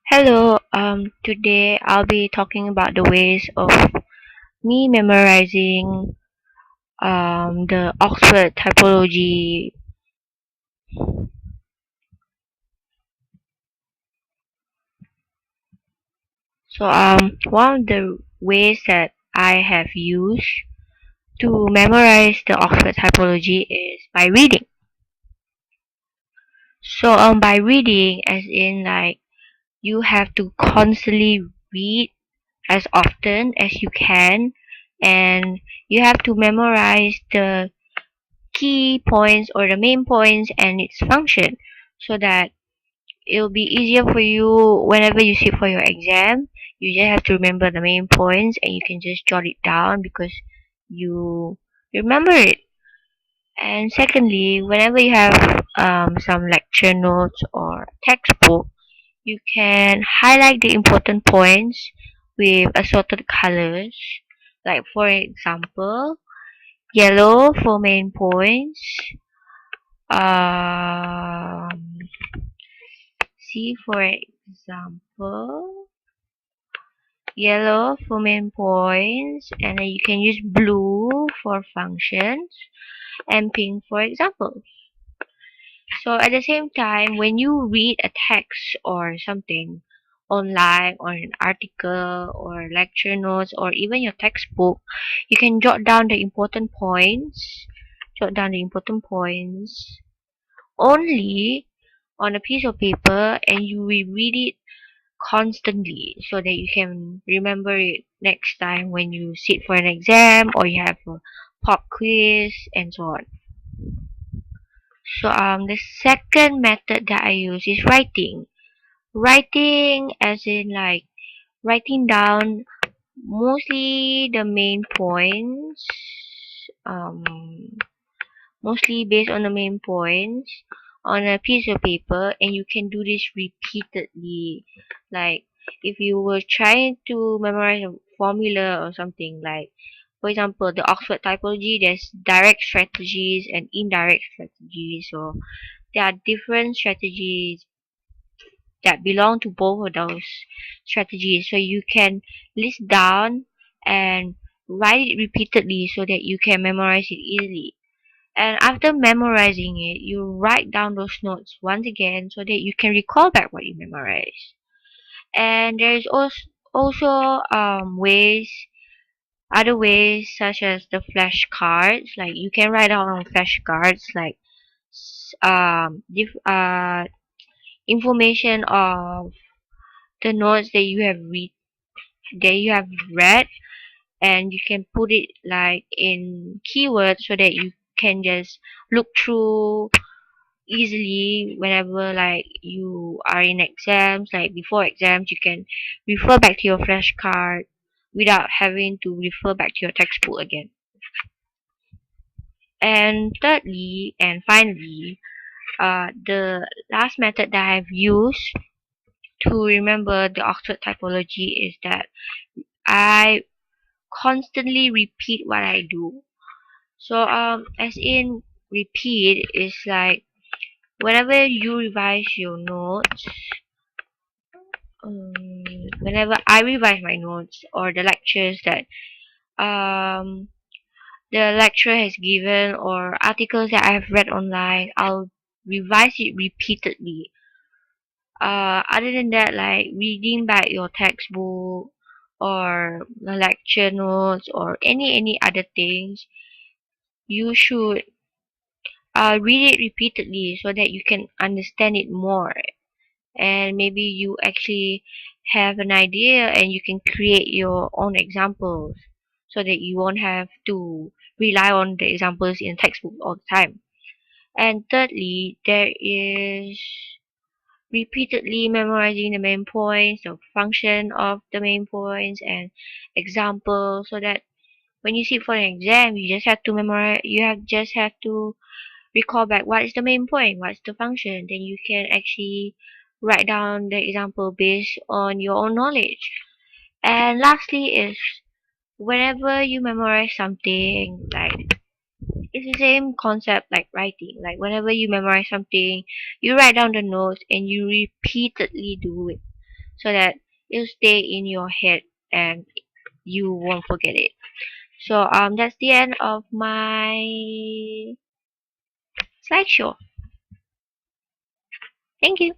Hello, today I'll be talking about the ways of me memorizing the Oxford typology. One of the ways that I have used to memorize the Oxford typology is by reading. By reading, as in like you have to constantly read as often as you can, and you have to memorize the key points or the main points and its function so that it'll be easier for you whenever you sit for your exam. You just have to remember the main points and you can just jot it down because you remember it. And secondly, whenever you have some lecture notes or textbook, you can highlight the important points with assorted colors. Like for example, yellow for main points, um, see for example, yellow for main points, and then you can use blue for functions and pink for examples. So at the same time, when you read a text or something online or an article or lecture notes or even your textbook, you can jot down the important points, jot down the important points only on a piece of paper, and you will read it constantly so that you can remember it next time when you sit for an exam or you have a pop quiz and so on. The second method that I use is writing. Writing as in like writing down mostly the main points, um, mostly based on the main points on a piece of paper, and you can do this repeatedly. Like if you were trying to memorize a formula or something, like for example the Oxford typology, there's direct strategies and indirect strategies. So there are different strategies that belong to both of those strategies, so you can list down and write it repeatedly so that you can memorize it easily. And after memorizing it, you write down those notes once again so that you can recall back what you memorized. And there is also ways, other ways such as the flashcards. Like you can write down on flashcards like information of the notes that you have read, and you can put it like in keywords so that you can just look through easily whenever like you are in exams. Like before exams, you can refer back to your flashcard without having to refer back to your textbook again. And thirdly and finally, the last method that I've used to remember the Oxford typology is that I constantly repeat what I do. As in repeat is like whenever you revise your notes, whenever I revise my notes or the lectures that um, the lecturer has given or articles that I have read online, I'll revise it repeatedly. Other than that, like reading back your textbook or the lecture notes or any other things, you should read it repeatedly so that you can understand it more, and maybe you actually have an idea and you can create your own examples so that you won't have to rely on the examples in textbook all the time. And thirdly, there is repeatedly memorizing the main points, the function of the main points and examples, so that when you sit for an exam, you just have to memorize, just have to recall back what is the main point, what's the function, then you can actually write down the example based on your own knowledge. And lastly is whenever you memorize something, like it's the same concept like writing. Like whenever you memorize something, you write down the notes and you repeatedly do it so that it'll stay in your head and you won't forget it. So that's the end of my slideshow. Thank you.